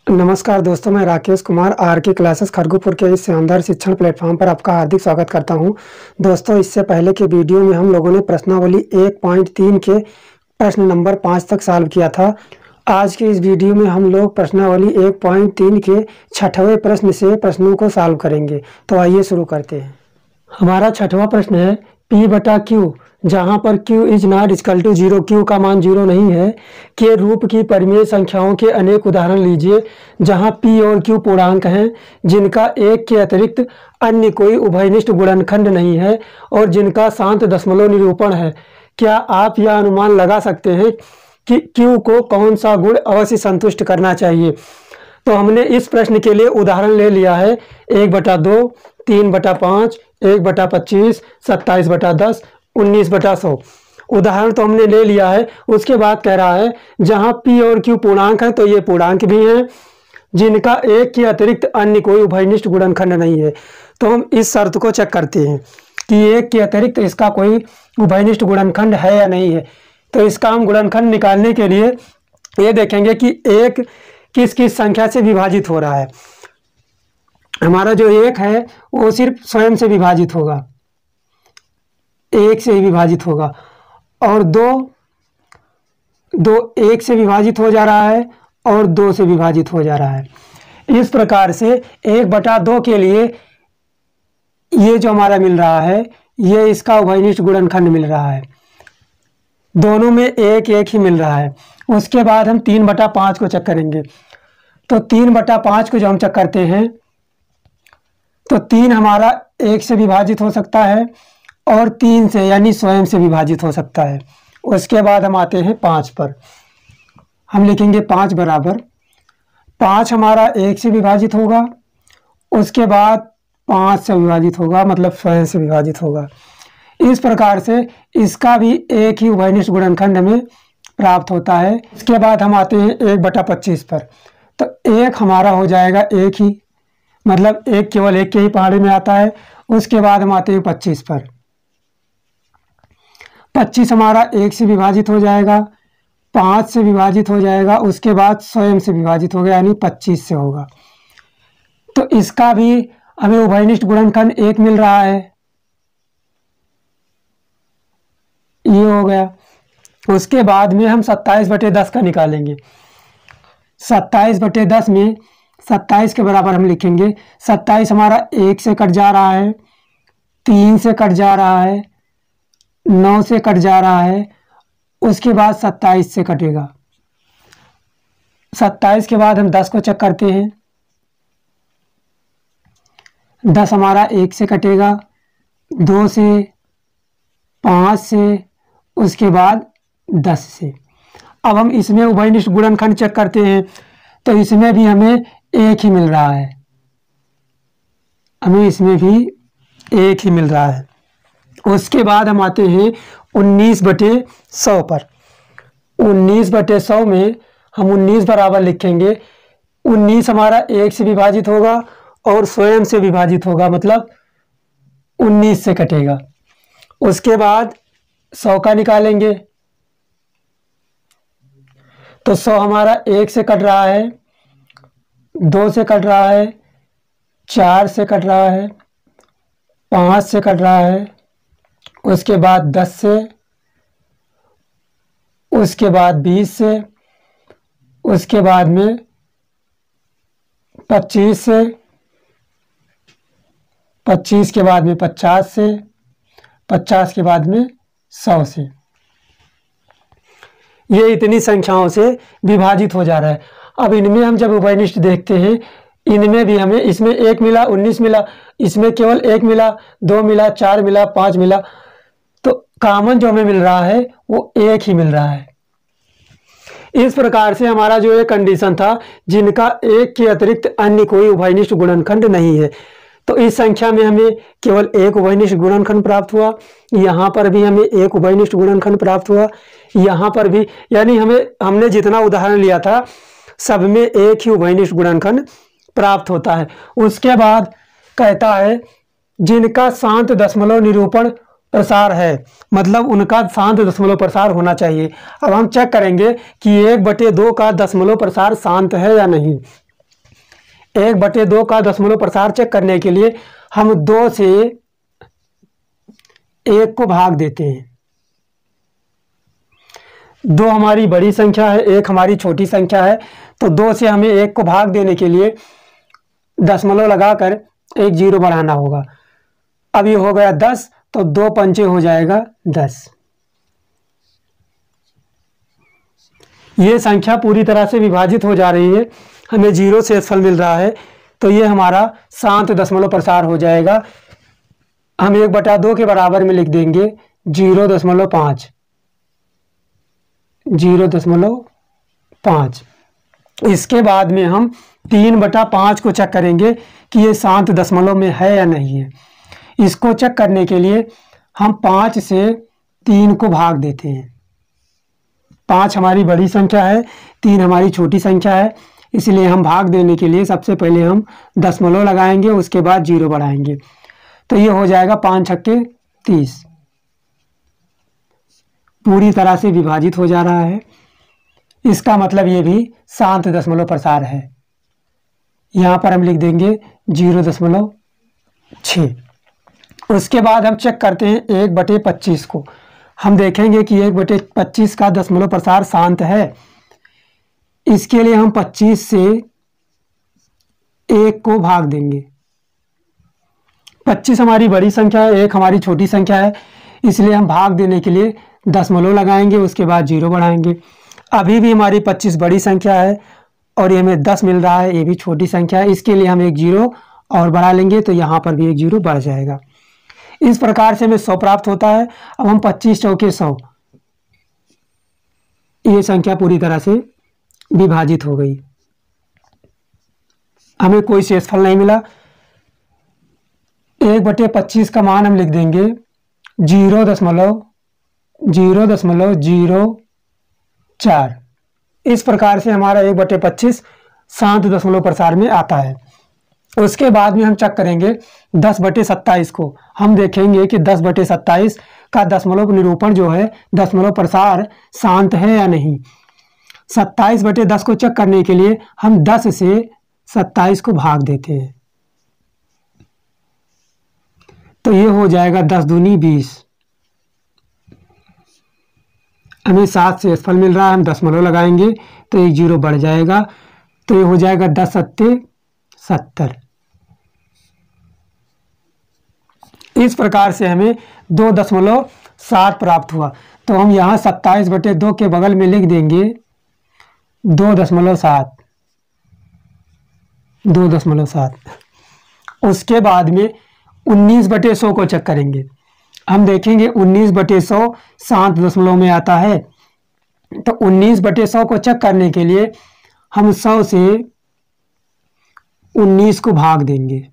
नमस्कार दोस्तों, मैं राकेश कुमार आर के क्लासेस खड़गपुर के इस शानदार शिक्षण प्लेटफॉर्म पर आपका हार्दिक स्वागत करता हूं। दोस्तों, इससे पहले के वीडियो में हम लोगों ने प्रश्नावली 1.3 के प्रश्न नंबर 5 तक सॉल्व किया था। आज के इस वीडियो में हम लोग प्रश्नावली 1.3 के 6वें प्रश्न से प्रश्नों को सॉल्व करेंगे। तो आइए शुरू करते हैं। हमारा 6वां प्रश्न है P/Q, जहाँ पर Q is not equal to 0, Q का मान 0 नहीं है, के रूप की परिमेय संख्याओं के अनेक उदाहरण लीजिए जहाँ P और Q पूर्णांक हैं जिनका एक के अतिरिक्त अन्य कोई उभयनिष्ठ गुणनखंड नहीं है और जिनका शांत दशमलव निरूपण है। क्या आप यह अनुमान लगा सकते हैं कि Q को कौन सा गुण अवश्य संतुष्ट करना चाहिए? तो हमने इस प्रश्न के लिए उदाहरण ले लिया है 1/2, 3/5, 1/25, 27/10, 19/100। उदाहरण तो हमने ले लिया है। उसके बाद कह रहा है जहां P और Q पूर्णांक है तो ये पूर्णांक भी हैं जिनका एक के अतिरिक्त अन्य कोई उभयनिष्ठ गुणनखंड नहीं है। तो हम इस शर्त को चेक करते हैं कि एक के अतिरिक्त इसका कोई उभयनिष्ठ गुणनखंड है या नहीं है। तो इसका हम गुणनखंड निकालने के लिए ये देखेंगे कि एक किस किस संख्या से विभाजित हो रहा है। हमारा जो एक है वो सिर्फ स्वयं से विभाजित होगा, एक से ही विभाजित होगा, और दो एक से विभाजित हो जा रहा है और 2 से विभाजित हो जा रहा है। इस प्रकार से 1/2 के लिए ये जो हमारा मिल रहा है ये इसका उभयनिष्ठ गुणनखंड मिल रहा है। दोनों में एक एक ही मिल रहा है। उसके बाद हम 3/5 को चेक करेंगे। तो 3/5 को जो हम चेक करते हैं तो 3 हमारा 1 से विभाजित हो सकता है और 3 से यानी स्वयं से विभाजित हो सकता है। उसके बाद हम आते हैं 5 पर। हम लिखेंगे 5 बराबर 5 हमारा 1 से विभाजित होगा, उसके बाद 5 से विभाजित होगा, मतलब स्वयं से विभाजित होगा। इस प्रकार से इसका भी एक ही उभयनिष्ठ गुणनखंड हमें प्राप्त होता है। इसके बाद हम आते हैं 1/25 पर। तो 1 हमारा हो जाएगा एक ही, मतलब एक केवल एक के ही पहाड़े में आता है। उसके बाद हम आते हैं 25 पर। 25 हमारा 1 से विभाजित हो जाएगा, 5 से विभाजित हो जाएगा, उसके बाद स्वयं से विभाजित हो गया यानी 25 से होगा। तो इसका भी हमें उभयनिष्ठ गुणनखंड 1 मिल रहा है, ये हो गया। उसके बाद में हम 27/10 का निकालेंगे। 27/10 में 27 के बराबर हम लिखेंगे 27 हमारा 1 से कट जा रहा है, 3 से कट जा रहा है, 9 से कट जा रहा है, उसके बाद 27 से कटेगा। 27 के बाद हम 10 को चेक करते हैं। 10 हमारा 1 से कटेगा, 2 से, 5 से, उसके बाद 10 से। अब हम इसमें उभयनिष्ठ गुणनखंड चेक करते हैं तो इसमें भी हमें एक ही मिल रहा है, हमें इसमें भी एक ही मिल रहा है। उसके बाद हम आते हैं 19/100 पर। 19/100 में हम 19 बराबर लिखेंगे 19 हमारा 1 से विभाजित होगा और स्वयं से विभाजित होगा, मतलब 19 से कटेगा। उसके बाद 100 का निकालेंगे तो 100 हमारा 1 से कट रहा है, 2 से कट रहा है, 4 से कट रहा है, 5 से कट रहा है, उसके बाद 10 से, उसके बाद 20 से, उसके बाद में 25 से, 25 के बाद में 50 से, 50 के बाद में 100 से। ये इतनी संख्याओं से विभाजित हो जा रहा है। अब इनमें हम जब उभयनिष्ठ देखते हैं, इनमें भी हमें इसमें 1 मिला, 19 मिला, इसमें केवल 1 मिला, 2 मिला, 4 मिला, 5 मिला। तो कॉमन जो हमें मिल रहा है वो एक ही मिल रहा है। इस प्रकार से हमारा जो एक कंडीशन था जिनका एक के अतिरिक्त अन्य कोई उभयनिष्ठ गुणनखंड नहीं है, तो इस संख्या में हमें केवल एक उभयनिष्ठ गुणनखंड प्राप्त हुआ। यहाँ पर भी हमें एक उभयनिष्ठ गुणनखंड प्राप्त हुआ, यहाँ पर भी, यानी हमने जितना उदाहरण लिया था सब में एक ही उभयनिष्ठ गुणनखंड प्राप्त होता है। उसके बाद कहता है जिनका शांत दशमलव निरूपण प्रसार है, मतलब उनका शांत दशमलव प्रसार होना चाहिए। अब हम चेक करेंगे कि 1/2 का दशमलव प्रसार शांत है या नहीं। 1/2 का दशमलव प्रसार चेक करने के लिए हम 2 से 1 को भाग देते हैं। 2 हमारी बड़ी संख्या है, 1 हमारी छोटी संख्या है, तो 2 से हमें 1 को भाग देने के लिए दशमलव लगाकर एक 0 बढ़ाना होगा। अब ये हो गया 10, तो 2 पंचे हो जाएगा 10। ये संख्या पूरी तरह से विभाजित हो जा रही है, हमें 0 शेषफल मिल रहा है, तो ये हमारा शांत दशमलव प्रसार हो जाएगा। हम 1/2 के बराबर में लिख देंगे 0.5। 0.5। इसके बाद में हम 3/5 को चेक करेंगे कि ये शांत दशमलव में है या नहीं है। इसको चेक करने के लिए हम 5 से 3 को भाग देते हैं। 5 हमारी बड़ी संख्या है, 3 हमारी छोटी संख्या है, इसलिए हम भाग देने के लिए सबसे पहले हम दशमलव लगाएंगे, उसके बाद 0 बढ़ाएंगे, तो ये हो जाएगा 5 छक्के 30। पूरी तरह से विभाजित हो जा रहा है, इसका मतलब ये भी शांत दशमलव प्रसार है। यहाँ पर हम लिख देंगे 0.6। उसके बाद हम चेक करते हैं 1/25 को। हम देखेंगे कि 1/25 का दशमलव प्रसार शांत है। इसके लिए हम 25 से 1 को भाग देंगे। 25 हमारी बड़ी संख्या है, 1 हमारी छोटी संख्या है, इसलिए हम भाग देने के लिए दशमलव लगाएंगे, उसके बाद 0 बढ़ाएंगे। अभी भी हमारी 25 बड़ी संख्या है और ये हमें 10 मिल रहा है, ये भी छोटी संख्या है, इसके लिए हम एक 0 और बढ़ा लेंगे, तो यहाँ पर भी एक 0 बढ़ जाएगा। इस प्रकार से हमें 100 प्राप्त होता है। अब हम 25 चौके 100, ये संख्या पूरी तरह से विभाजित हो गई, हमें कोई शेषफल नहीं मिला। 1/25 का मान हम लिख देंगे 0.004। इस प्रकार से हमारा 1/25 शांत दशमलव प्रसार में आता है। उसके बाद में हम चेक करेंगे 10/27 को। हम देखेंगे कि 10/27 का दशमलव निरूपण जो है, दशमलव प्रसार शांत है या नहीं। 27/10 को चेक करने के लिए हम 10 से 27 को भाग देते हैं, तो ये हो जाएगा 10 दूनी 20। हमें 7 शेषफल मिल रहा है, हम दशमलव लगाएंगे तो एक 0 बढ़ जाएगा, तो ये हो जाएगा 10 सत्ते 70। इस प्रकार से हमें 2.7 प्राप्त हुआ। तो हम यहाँ 27/2 के बगल में लिख देंगे 2.7। 2.7। उसके बाद में 19/100 को चेक करेंगे। हम देखेंगे 19/100 शांत दशमलव में आता है, तो 19/100 को चेक करने के लिए हम 100 से 19 को भाग देंगे।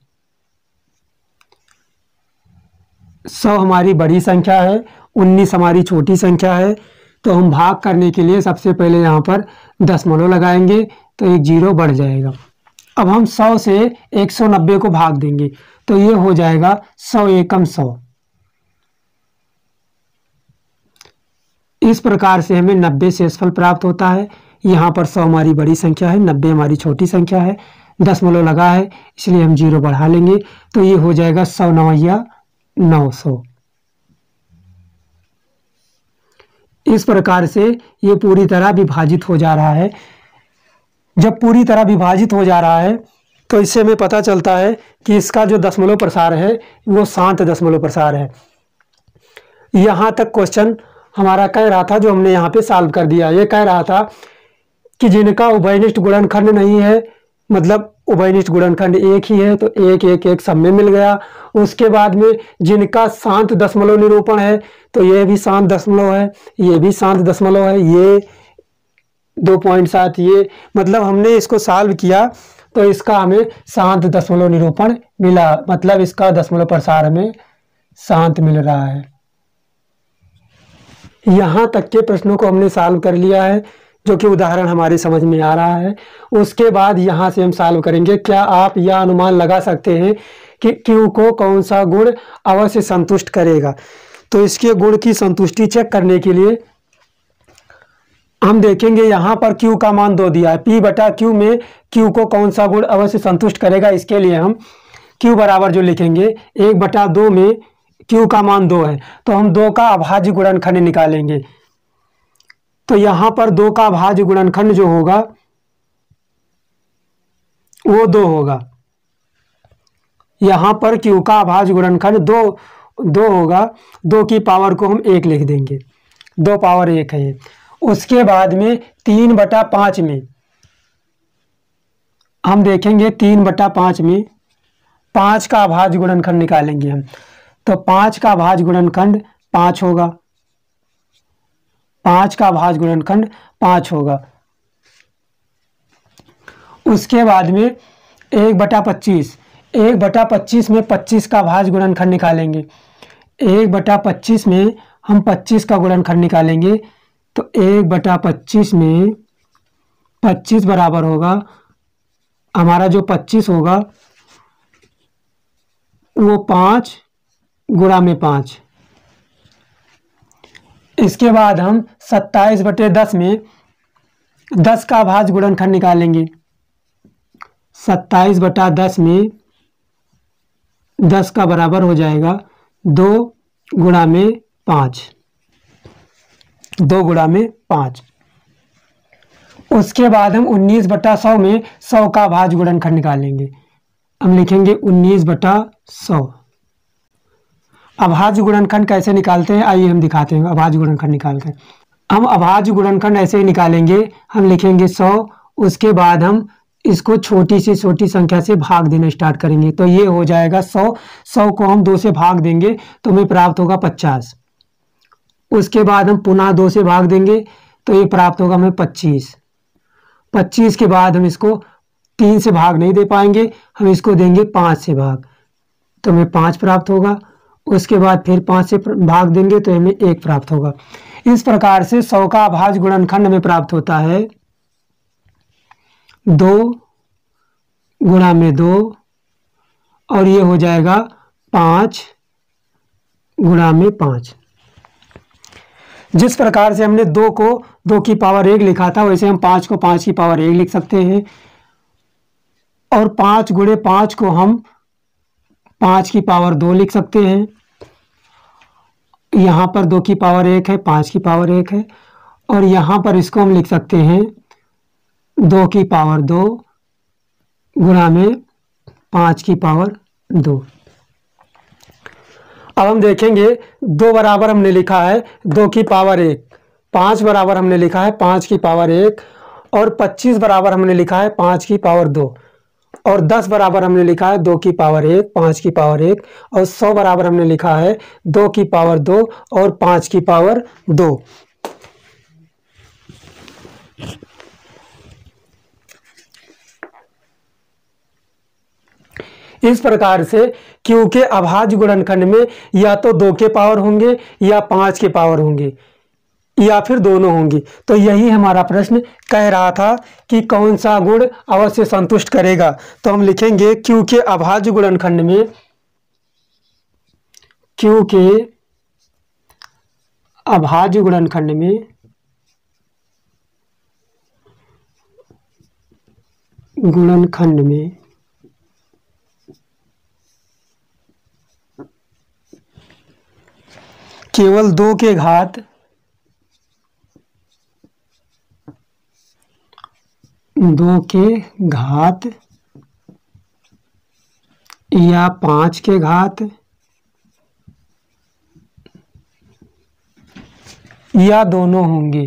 100 हमारी बड़ी संख्या है, 19 हमारी छोटी संख्या है, तो हम भाग करने के लिए सबसे पहले यहाँ पर दशमलव लगाएंगे, तो एक 0 बढ़ जाएगा। अब हम 100 से 190 को भाग देंगे, तो ये हो जाएगा 100 एकम 100। इस प्रकार से हमें 90 शेषफल प्राप्त होता है। यहाँ पर 100 हमारी बड़ी संख्या है, 90 हमारी छोटी संख्या है, दशमलव लगा है, इसलिए हम 0 बढ़ा लेंगे, तो ये हो जाएगा 100 9 900। इस प्रकार से ये पूरी तरह विभाजित हो जा रहा है। जब पूरी तरह विभाजित हो जा रहा है, तो इससे हमें पता चलता है कि इसका जो दशमलव प्रसार है वो शांत दशमलव प्रसार है। यहाँ तक क्वेश्चन हमारा कह रहा था, जो हमने यहाँ पे सॉल्व कर दिया। ये कह रहा था कि जिनका उभयनिष्ठ गुणनखंड नहीं है, मतलब उभयनिष्ठ गुणनखंड एक ही है, तो 1 1 1 सब में मिल गया। उसके बाद में जिनका शांत दशमलव निरूपण है, तो ये भी शांत दशमलव है, ये भी शांत दशमलव है, ये 2.7, ये मतलब हमने इसको सॉल्व किया तो इसका हमें शांत दशमलव निरूपण मिला, मतलब इसका दशमलव प्रसार हमें शांत मिल रहा है। यहाँ तक के प्रश्नों को हमने सॉल्व कर लिया है, जो कि उदाहरण हमारे समझ में आ रहा है। उसके बाद यहाँ से हम सॉल्व करेंगे। क्या आप यह अनुमान लगा सकते हैं कि Q को कौन सा गुण अवश्य संतुष्ट करेगा? तो इसके गुण की संतुष्टि चेक करने के लिए हम देखेंगे यहाँ पर q का मान 2 दिया है, p बटा q में q को कौन सा गुण अवश्य संतुष्ट करेगा। इसके लिए हम q बराबर जो लिखेंगे 1/2 में q का मान 2 है, तो हम 2 का अभाज्य गुणनखंड निकालेंगे। तो यहाँ पर 2 का अभाज्य गुणनखंड जो होगा वो 2 होगा। यहाँ पर q का अभाज्य गुणनखंड 2 होगा। 2 की पावर को हम 1 लिख देंगे, 2 पावर 1 है ये। उसके बाद में 3/5 में हम देखेंगे 3/5 में 5 का अभाज्य गुणनखंड निकालेंगे हम। तो 5 का अभाज्य गुणनखंड 5 होगा, 5 का अभाज्य गुणनखंड 5 होगा। उसके बाद में 1/25, 1/25 में 25 का अभाज्य गुणनखंड निकालेंगे। 1/25 में हम 25 का गुणनखंड निकालेंगे। तो 1/25 में 25 बराबर होगा, हमारा जो 25 होगा वो 5 गुणा में 5। इसके बाद हम 27/10 में 10 का अभाज्य गुणनखंड निकालेंगे। 27/10 में 10 का बराबर हो जाएगा 2 गुणा में 5, 2 गुणा में 5। उसके बाद हम 19/100 में 100 का अभाज्य गुणनखंड निकालेंगे। हम लिखेंगे 19/100। अभाज्य गुणनखंड कैसे निकालते हैं आइए हम दिखाते हैं। अभाज्य गुणनखंड निकालते हैं हम, अभाज्य गुणनखंड ऐसे ही निकालेंगे। हम लिखेंगे 100, उसके बाद हम इसको छोटी से छोटी संख्या से भाग देना स्टार्ट करेंगे। तो ये हो जाएगा 100, 100 को हम 2 से भाग देंगे तो हमें प्राप्त होगा 50। उसके बाद हम पुनः 2 से भाग देंगे तो ये प्राप्त होगा हमें 25। 25 के बाद हम इसको 3 से भाग नहीं दे पाएंगे, हम इसको देंगे 5 से भाग, तो हमें 5 प्राप्त होगा। उसके बाद फिर 5 से भाग देंगे तो हमें 1 प्राप्त होगा। इस प्रकार से 100 का अभाज्य गुणनखंड हमें प्राप्त होता है 2 गुणा में 2, और ये हो जाएगा 5 गुणा में 5। जिस प्रकार से हमने 2 को 2 की पावर 1 लिखा था, वैसे हम 5 को 5 की पावर 1 लिख सकते हैं। और 5 गुणे 5 को हम 5 की पावर 2 लिख सकते हैं। यहाँ पर 2 की पावर 1 है, 5 की पावर 1 है, और यहाँ पर इसको हम लिख सकते हैं 2 की पावर 2 गुणा में 5 की पावर 2। अब हम देखेंगे 2 बराबर हमने लिखा है 2 की पावर 1, 5 बराबर हमने लिखा है 5 की पावर 1, और 25 बराबर हमने लिखा है 5 की पावर 2, और 10 बराबर हमने लिखा है 2 की पावर 1, 5 की पावर 1, और 100 बराबर हमने लिखा है 2 की पावर 2 और 5 की पावर 2। इस प्रकार से Q के अभाज्य गुणनखंड में या तो 2 के पावर होंगे या 5 के पावर होंगे या फिर दोनों होंगी। तो यही हमारा प्रश्न कह रहा था कि कौन सा गुण अवश्य संतुष्ट करेगा। तो हम लिखेंगे Q के अभाज्य गुणनखंड में, Q के अभाज्य गुणनखंड में केवल 2 के घात या 5 के घात या दोनों होंगे,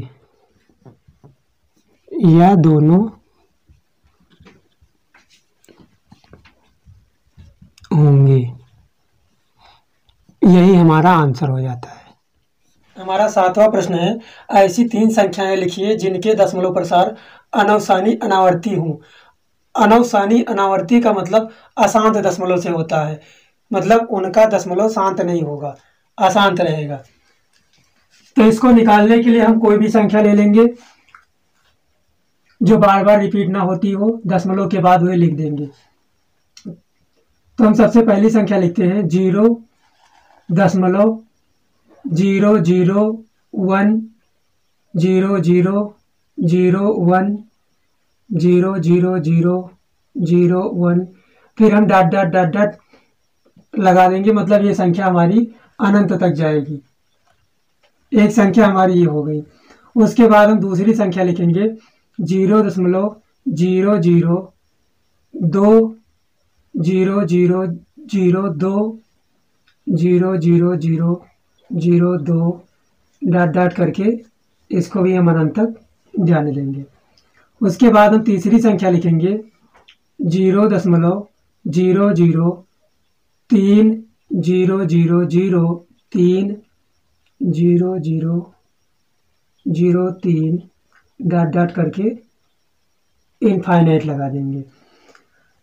यही हमारा आंसर हो जाता है। हमारा 7वां प्रश्न है, ऐसी 3 संख्याएं लिखिए जिनके दशमलव प्रसार अनवसानी अनावर्ती हूँ। अनवसानी अनावर्ती का मतलब अशांत दशमलव से होता है, मतलब उनका दशमलव शांत नहीं होगा, अशांत रहेगा। तो इसको निकालने के लिए हम कोई भी संख्या ले लेंगे जो बार बार रिपीट ना होती हो, दशमलव के बाद वही लिख देंगे। तो हम सबसे पहली संख्या लिखते हैं 0.00100 0 1 0 0 0 0 1। फिर हम डॉट डॉट डॉट डॉट लगा देंगे, मतलब ये संख्या हमारी अनंत तक जाएगी। एक संख्या हमारी ये हो गई। उसके बाद हम दूसरी संख्या लिखेंगे 0.0002 0.0002 0.0002 डॉट डॉट करके इसको भी हम अनंत तक जाने देंगे। उसके बाद हम तीसरी संख्या लिखेंगे 0.003 0.003 0.003 डॉट डॉट करके इनफाइनाइट लगा देंगे।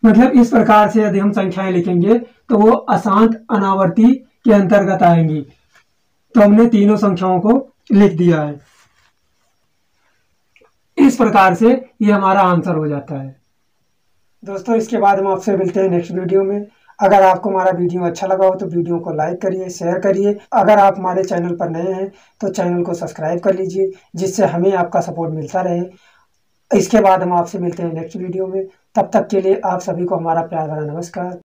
मतलब इस प्रकार से यदि हम संख्याएं लिखेंगे तो वो अशांत अनावर्ती के अंतर्गत आएंगी। तो हमने तीनों संख्याओं को लिख दिया है। इस प्रकार से ये हमारा आंसर हो जाता है। दोस्तों, इसके बाद हम आपसे मिलते हैं नेक्स्ट वीडियो में। अगर आपको हमारा वीडियो अच्छा लगा हो तो वीडियो को लाइक करिए, शेयर करिए। अगर आप हमारे चैनल पर नए हैं तो चैनल को सब्सक्राइब कर लीजिए, जिससे हमें आपका सपोर्ट मिलता रहे। इसके बाद हम आपसे मिलते हैं नेक्स्ट वीडियो में। तब तक के लिए आप सभी को हमारा प्यार भरा नमस्कार।